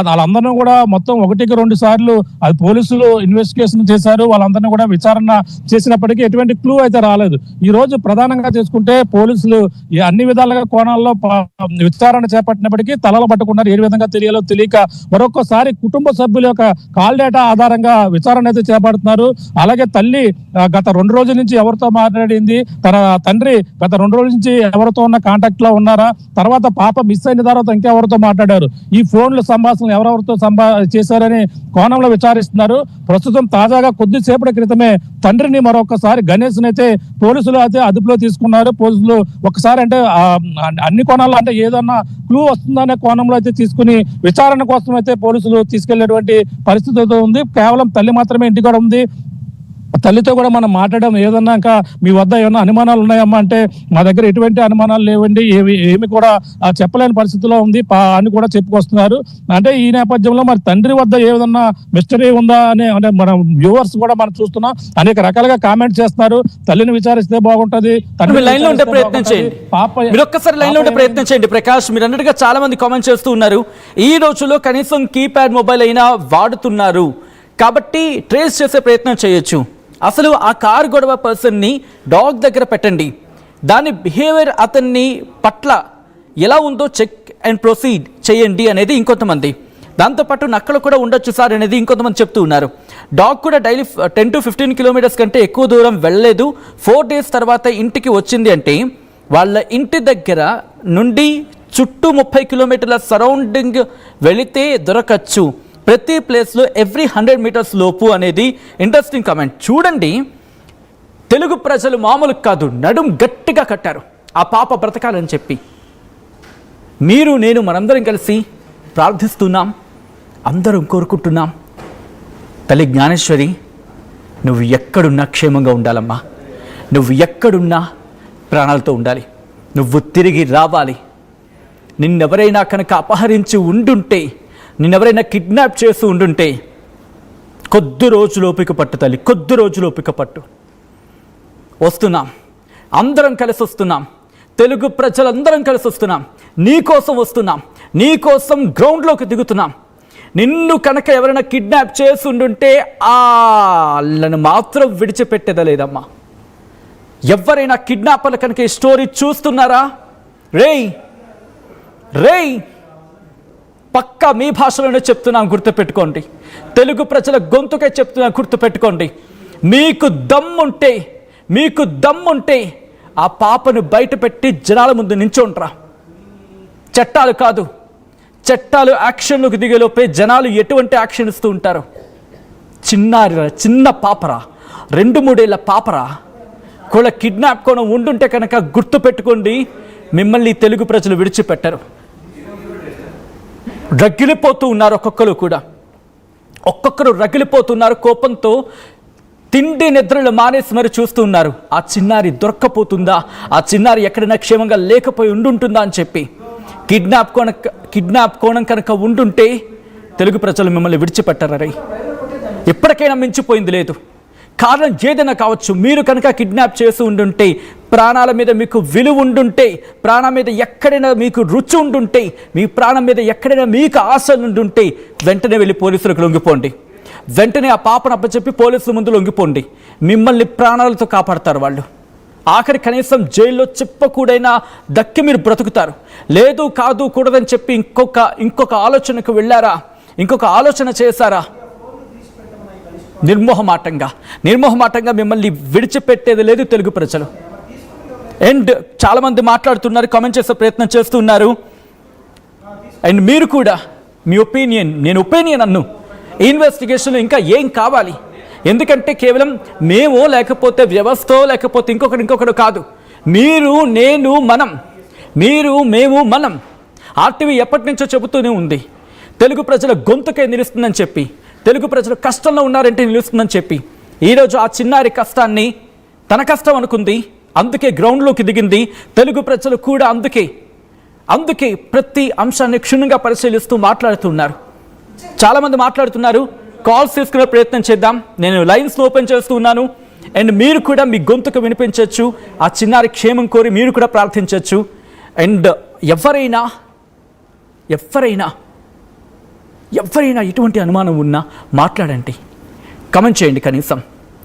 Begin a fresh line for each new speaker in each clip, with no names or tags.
వాళ్ళందరినీ కూడా మొత్తం 1-2 సార్లు అది పోలీసులు ఇన్వెస్టిగేషన్ చేశారు. వాళ్ళందరినీ కూడా విచారణ చేసినప్పటికీ ఎటువంటి క్లూ అయితే రాలేదు. ఈ రోజు ప్రధానంగా చేసుకుంటే పోలీసులు అన్ని విధాలుగా కోణాల్లో విచారణ చేపట్టినప్పటికీ తలలు పట్టుకున్నారు. ఏ విధంగా తెలియాలో తెలియక మరొకసారి కుటుంబ సభ్యుల యొక్క కాల్ డేటా ఆధారంగా విచారణ అయితే చేపడుతున్నారు. అలాగే తల్లి గత 2 రోజుల నుంచి ఎవరితో మాట్లాడింది, తన తండ్రి గత 2 రోజుల నుంచి ఎవరితో ఉన్న కాంటాక్ట్ లో ఉన్నారా, తర్వాత పాప మిస్ అయిన తర్వాత ఇంకెవరితో మాట్లాడారు, ఈ ఫోన్ల సంభాషణలు ఎవరెవరితో చేశారని కోణంలో విచారిస్తున్నారు. ప్రస్తుతం తాజాగా కొద్దిసేపటి క్రితమే తండ్రిని మరొకసారి గణేష్ అయితే పోలీసులు అయితే అదుపులో తీసుకున్నారు. పోలీసులు ఒకసారి అంటే అన్ని కోణాల్లో అంటే ఏదన్నా క్లూ వస్తుందనే కోణంలో అయితే తీసుకుని విచారణ కోసం అయితే పోలీసులు తీసుకెళ్లేటువంటి పరిస్థితి ఉంది. కేవలం తల్లి మాత్రమే ఇంటికాడ ఉంది. తల్లితో కూడా మనం మాట్లాడడం ఏదన్నా ఇంకా మీ వద్ద ఏమన్నా అనుమానాలు ఉన్నాయమ్మా అంటే మా దగ్గర ఎటువంటి అనుమానాలు లేవండి, ఏమి కూడా చెప్పలేని పరిస్థితిలో ఉంది అని కూడా చెప్పుకొస్తున్నారు. అంటే ఈ నేపథ్యంలో మరి తండ్రి వద్ద ఏదన్నా మిస్టరీ ఉందా అని అంటే మన వ్యూవర్స్ కూడా మనం చూస్తున్నాం, అనేక రకాలుగా కామెంట్ చేస్తున్నారు. తల్లిని విచారిస్తే బాగుంటది,
లైన్ లో ఉండే ప్రయత్నం చేయండి, మీరు ఒక్కసారి లైన్ లో ఉండే ప్రయత్నం చేయండి. ప్రకాష్, మీరు అన్నట్టుగా చాలా మంది కామెంట్ చేస్తూ ఉన్నారు. ఈ రోజుల్లో కనీసం కీప్యాడ్ మొబైల్ అయినా వాడుతున్నారు కాబట్టి ట్రేస్ చేసే ప్రయత్నం చేయొచ్చు. అసలు ఆ కారు గొడవ పర్సన్ని డాగ్ దగ్గర పెట్టండి, దాని బిహేవియర్ అతన్ని పట్ల ఎలా ఉందో చెక్ అండ్ ప్రొసీడ్ చేయండి అనేది ఇంకొంతమంది. దాంతోపాటు నక్కలు కూడా ఉండొచ్చు సార్ అనేది ఇంకొంతమంది చెప్తూ ఉన్నారు. డాగ్ కూడా డైలీ 10 to 15 కిలోమీటర్స్ కంటే ఎక్కువ దూరం వెళ్ళలేదు, 4 days తర్వాత ఇంటికి వచ్చింది అంటే వాళ్ళ ఇంటి దగ్గర నుండి చుట్టూ 30 కిలోమీటర్ల సరౌండింగ్ వెళితే దొరకచ్చు, ప్రతి ప్లేస్లో ఎవ్రీ 100 meters లోపు అనేది ఇంట్రెస్టింగ్ కామెంట్. చూడండి, తెలుగు ప్రజలు మామూలు కాదు, నడుం గట్టిగా కట్టారు ఆ పాప బ్రతకాలని చెప్పి. మీరు నేను మనందరం కలిసి ప్రార్థిస్తున్నాం, అందరం కోరుకుంటున్నాం. తల్లి జ్ఞానేశ్వరి, నువ్వు ఎక్కడున్నా క్షేమంగా ఉండాలమ్మా, నువ్వు ఎక్కడున్నా ప్రాణాలతో ఉండాలి, నువ్వు తిరిగి రావాలి. నిన్నెవరైనా కనుక అపహరించి ఉండుంటే, నిన్నెవరైనా కిడ్నాప్ చేసి ఉండుంటే కొద్ది రోజులు ఓపిక పట్టు తల్లి, కొద్ది రోజులు ఓపిక పట్టు. వస్తున్నాం, అందరం కలిసి వస్తున్నాం, తెలుగు ప్రజలందరం కలిసి వస్తున్నాం, నీకోసం వస్తున్నాం, నీకోసం గ్రౌండ్లోకి దిగుతున్నాం. నిన్ను కనుక ఎవరైనా కిడ్నాప్ చేసి ఉండుంటే వాళ్ళను మాత్రం విడిచిపెట్టేదా లేదమ్మా. ఎవరైనా కిడ్నాపర్లు కనుక ఈ స్టోరీ చూస్తున్నారా, రేయ్ రేయ్ పక్కా మీ భాషలోనే చెప్తున్నాం, గుర్తుపెట్టుకోండి. తెలుగు ప్రజల గొంతుకే చెప్తున్నా, గుర్తుపెట్టుకోండి. మీకు దమ్ముంటే ఆ పాపను బయట పెట్టి జనాల ముందు నించోండ్రా. చట్టాలు కాదు, చట్టాలు యాక్షన్లోకి దిగేలోపే జనాలు ఎటువంటి యాక్షన్ ఇస్తూ ఉంటారు. చిన్న పాపరా, 2-3 ఏళ్ల పాపరా, కూడా కిడ్నాప్ కోణం ఉండుంటే కనుక గుర్తుపెట్టుకోండి, మిమ్మల్ని తెలుగు ప్రజలు విడిచిపెట్టరు. రగిలిపోతూ ఉన్నారు, ఒక్కొక్కరు రగిలిపోతున్నారు కోపంతో. తిండి నిద్రలు మానేసి మరి చూస్తూ ఉన్నారు, ఆ చిన్నారి దొరక్కపోతుందా, ఆ చిన్నారి ఎక్కడైనా క్షేమంగా లేకపోయి ఉండుంటుందా అని చెప్పి. కిడ్నాప్ కోణం కనుక ఉండుంటే తెలుగు ప్రజలు మిమ్మల్ని విడిచిపెట్టరై. ఎప్పటికైనా మించిపోయింది లేదు. కారణం ఏదైనా కావచ్చు, మీరు కనుక కిడ్నాప్ చేసి ఉండుంటే, ప్రాణాల మీద మీకు విలువ ఉండుంటే, ప్రాణం మీద ఎక్కడైనా మీకు రుచి ఉండుంటే, మీ ప్రాణం మీద ఎక్కడైనా మీకు ఆశ ఉండుంటే వెంటనే వెళ్ళి పోలీసులకు లొంగిపోండి. వెంటనే ఆ పాపను అప్పచెప్పి పోలీసుల ముందు లొంగిపోండి. మిమ్మల్ని ప్రాణాలతో కాపాడతారు వాళ్ళు. ఆఖరి కనీసం జైల్లో చెప్పకూడైనా దక్కి మీరు బ్రతుకుతారు. లేదు కాదు కూడదని చెప్పి ఇంకొక ఆలోచనకు వెళ్ళారా, ఇంకొక ఆలోచన చేశారా, నిర్మోహమాటంగా మిమ్మల్ని విడిచిపెట్టేది లేదు తెలుగు ప్రజలు. అండ్ చాలామంది మాట్లాడుతున్నారు, కామెంట్ చేసే ప్రయత్నం చేస్తున్నారు. అండ్ మీరు కూడా మీ ఒపీనియన్, నేను ఒపీనియన్ అన్ను, ఇన్వెస్టిగేషన్లో ఇంకా ఏం కావాలి. ఎందుకంటే కేవలం మేము లేకపోతే వ్యవస్థ లేకపోతే ఇంకొకడు కాదు, మీరు నేను మనం, మీరు మేము మనం. ఆర్టీవీ ఎప్పటి నుంచో చెబుతూనే ఉంది, తెలుగు ప్రజల గొంతుకే నిలుస్తుందని చెప్పి, తెలుగు ప్రజలు కష్టంలో ఉన్నారంటే నిలుస్తుందని చెప్పి. ఈరోజు ఆ చిన్నారి కష్టాన్ని తన కష్టం అనుకుంది, అందుకే గ్రౌండ్లోకి దిగింది. తెలుగు ప్రజలు కూడా అందుకే ప్రతి అంశాన్ని క్షుణ్ణంగా పరిశీలిస్తూ మాట్లాడుతున్నారు. చాలామంది మాట్లాడుతున్నారు, కాల్స్ తీసుకునే ప్రయత్నం చేద్దాం. నేను లైన్స్ ఓపెన్ చేస్తూ ఉన్నాను. అండ్ మీరు కూడా మీ గొంతుకు వినిపించవచ్చు, ఆ చిన్నారి క్షేమం కోరి మీరు కూడా ప్రార్థించవచ్చు. అండ్ ఎవరైనా ఎవరైనా ఎటువంటి అనుమానం ఉన్నా మాట్లాడండి, కమెంట్ చేయండి కనీసం.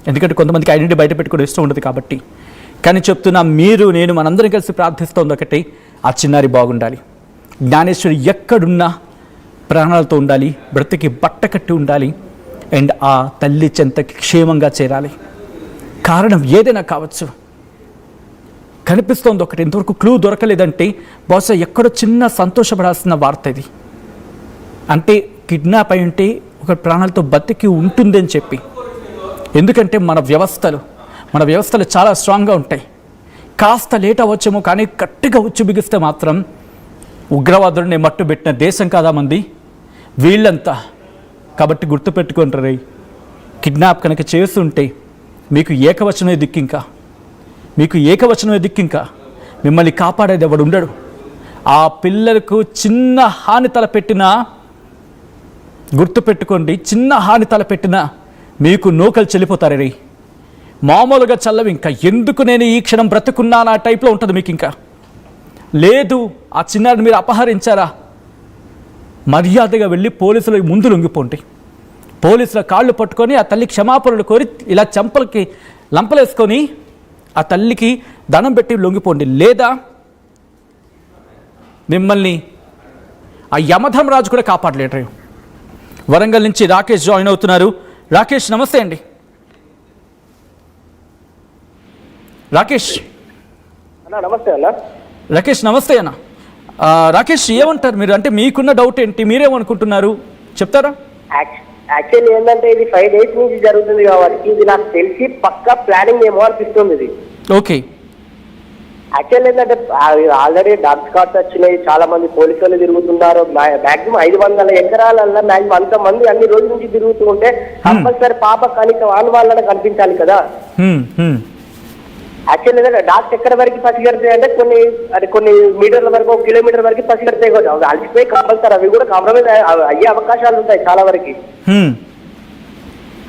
ఎందుకంటే కొంతమందికి ఐడెంటిటీ బయట పెట్టుకుని ఇష్టం ఉండదు కాబట్టి. కానీ చెప్తున్నా, మీరు నేను మనందరం కలిసి ప్రార్థిస్తోంది ఒకటి, ఆ చిన్నారి బాగుండాలి. జ్ఞానేశ్వరి ఎక్కడున్నా ప్రాణాలతో ఉండాలి, బ్రతికి బట్ట కట్టి ఉండాలి, అండ్ ఆ తల్లి చెంతకి క్షేమంగా చేరాలి. కారణం ఏదైనా కావచ్చు. కనిపిస్తోంది ఒకటి, ఇంతవరకు క్లూ దొరకలేదంటే బహుశా ఎక్కడో చిన్న సంతోషపడాల్సిన వార్త ఇది. అంటే కిడ్నాప్ అయి ఉంటే ఒక ప్రాణాలతో బతికి ఉంటుంది అని చెప్పి. ఎందుకంటే మన వ్యవస్థలు చాలా స్ట్రాంగ్గా ఉంటాయి. కాస్త లేట్ అవ్వచ్చేమో, కానీ గట్టిగా ఉచ్చు బిగిస్తే మాత్రం ఉగ్రవాదుడిని మట్టుబెట్టిన దేశం కాదా మంది వీళ్ళంతా. కాబట్టి గుర్తుపెట్టుకుంటారు, కిడ్నాప్ కనుక చేస్తుంటే మీకు ఏకవచనమే దిక్కింకా, మిమ్మల్ని కాపాడేది ఎవడు ఉండడు. ఆ పిల్లలకు చిన్న హాని తలపెట్టినా, గుర్తుపెట్టుకోండి, చిన్న హాని తలపెట్టినా మీకు నూకలు చెల్లిపోతారు రే. మామూలుగా చల్లవి. ఇంకా ఎందుకు నేను ఈ క్షణం బ్రతుకున్నాను ఆ టైప్లో ఉంటుంది మీకు. ఇంకా లేదు, ఆ చిన్నారిని మీరు అపహరించారా, మర్యాదగా వెళ్ళి పోలీసుల ముందు లొంగిపోండి. పోలీసుల కాళ్ళు పట్టుకొని ఆ తల్లి క్షమాపణలు కోరి ఇలా చెంపలకి లంపలేసుకొని ఆ తల్లికి దండం పెట్టి లొంగిపోండి. లేదా మిమ్మల్ని ఆ యమధర్మరాజు కూడా కాపాడలేడు. వరంగల్ నుంచి రాకేష్ జాయిన్ అవుతున్నారు. రాకేష్ నమస్తే అండి. రాకేష్
నమస్తే అన్న.
రాకేష్ నమస్తే అన్న. రాకేష్ ఏమంటారు మీరు? అంటే మీకున్న డౌట్ ఏంటి, మీరేమనుకుంటున్నారు చెప్తారా?
యాక్చువల్లీ ఏంటంటే ఇది 5 days నుంచి జరుగుతుంది కాబట్టి ఇది నాకు తెలిసి పక్కా ప్లానింగ్ ఏమో అనిపిస్తుంది ఇది.
ఓకే.
యాక్చువల్లీ ఏంటంటే ఆల్రెడీ డాగ్ స్కాట్స్ వచ్చినాయి, చాలా మంది పోలీసు వాళ్ళు తిరుగుతున్నారు. మాక్సిమం 500 ఎకరాలల్లో మాక్సిమం అంతమంది అన్ని రోజుల నుంచి తిరుగుతూ ఉంటే కంపల్సరీ పాప కనీసం వాళ్ళని కనిపించాలి కదా. యాక్చువల్లీ ఏంటంటే డాగ్స్ ఎక్కడ వరకు పసిగడతాయి అంటే కొన్ని మీటర్ల వరకు, 1 కిలోమీటర్ వరకు పసిగడతాయి కదా. అలసిపోయి కంపల్సరీ అవి కూడా కాంప్రమైజ్ అయ్యే అవకాశాలు ఉంటాయి చాలా వరకు.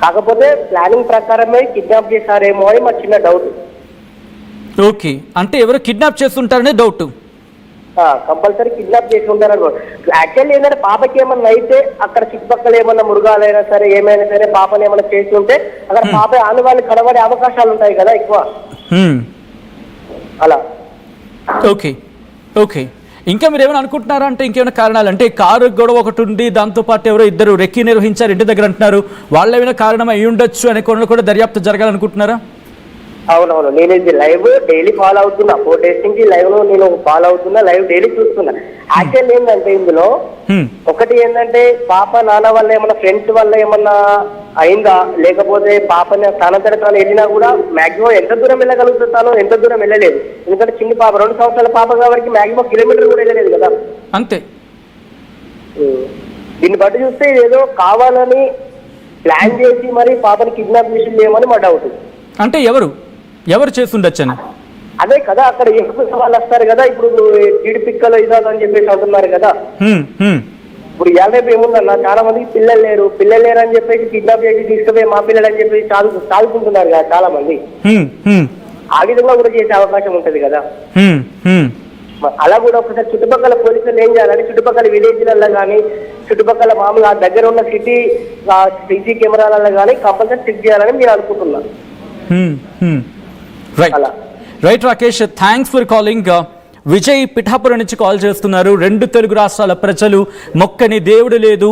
కాకపోతే ప్లానింగ్ ప్రకారమే కిడ్నాప్ చేశారేమో అని మా చిన్న డౌట్.
ఓకే, అంటే ఎవరు కిడ్నాప్ చేస్తుంటారనే డౌట్.
కంపల్సరీ కిడ్నాప్ చేసి ఉంటారు. యాక్చువల్లీ ఏంటంటే పాపకి ఏమన్నా అయితే అక్కడ చుట్టుపక్కల ఏమన్నా మృగాలైనా సరే ఏమైనా సరే పాపని ఏమన్నా చేస్తుంటే అక్కడ పాప ఆనవాళ్ళు కనబడే అవకాశాలు ఉంటాయి కదా ఎక్కువ. అలా.
Okay okay. ఇంకా మీరు ఏమైనా అనుకుంటున్నారా? అంటే ఇంకేమైనా కారణాలు, అంటే కారు గొడవ ఒకటి ఉంది, దాంతోపాటు ఎవరో ఇద్దరు రెక్కి నిర్వహించారు ఇంటి దగ్గర అంటున్నారు, వాళ్ళు ఏమైనా కారణం అయి ఉండొచ్చు అనే కొన్ని కూడా దర్యాప్తు జరగాలనుకుంటున్నారా?
అవునవును, నేను ఇది లైవ్ డైలీ ఫాలో అవుతున్నా. 4 days నుంచి లైవ్ లో నేను ఫాలో అవుతున్నా, లైవ్ డైలీ చూస్తున్నా. యాక్చువల్ ఏంటంటే ఇందులో ఒకటి ఏంటంటే పాప నాన్న వల్ల ఏమన్నా ఫ్రెండ్స్ వల్ల ఏమన్నా అయిందా, లేకపోతే పాపని తనంతట తాను వెళ్ళినా కూడా మాక్సిమం ఎంత దూరం వెళ్ళగలుగుతానో ఎంత దూరం వెళ్ళలేదు. ఎందుకంటే చిన్న పాప 2 సంవత్సరాల పాప కాబట్టి మాక్సిమం కిలోమీటర్ కూడా వెళ్ళలేదు కదా.
అంతే.
దీన్ని బట్టి చూస్తే ఏదో కావాలని ప్లాన్ చేసి మరి పాపని కిడ్నాప్ చేసి లేమని మా డౌట్. అంటే
ఎవరు చేస్తుండొచ్చని?
అదే కదా, అక్కడ ఎక్కువ వాళ్ళు వస్తారు కదా. ఇప్పుడు జీడి పిక్కలు ఇదా అని చెప్పేసి అంటున్నారు కదా. ఇప్పుడు రేపు ఏముందన్న, చాలా మందికి పిల్లలు లేరు అని చెప్పేసి కిడ్నాప్ చేసి తీసుకుపోయి మా పిల్లలు అని చెప్పేసి చాలుకుంటున్నారు కదా చాలా మంది. ఆ విధంగా కూడా చేసే అవకాశం ఉంటది కదా. అలా కూడా ఒకసారి చుట్టుపక్కల పోలీసులు ఏం చేయాలని, చుట్టుపక్కల విలేజ్లలో కానీ చుట్టుపక్కల మామూలుగా దగ్గర ఉన్న సిటీ కెమెరాలలో కానీ కంపల్సరీ చెక్ చేయాలని మీరు అనుకుంటున్నా.
Right Rakesh, thanks for calling. Vijay Pithapuram నుంచి కాల్ చేస్తున్నారు. 2 తెలుగు రాష్ట్రాల ప్రజలు మొక్కని దేవుడు లేదు,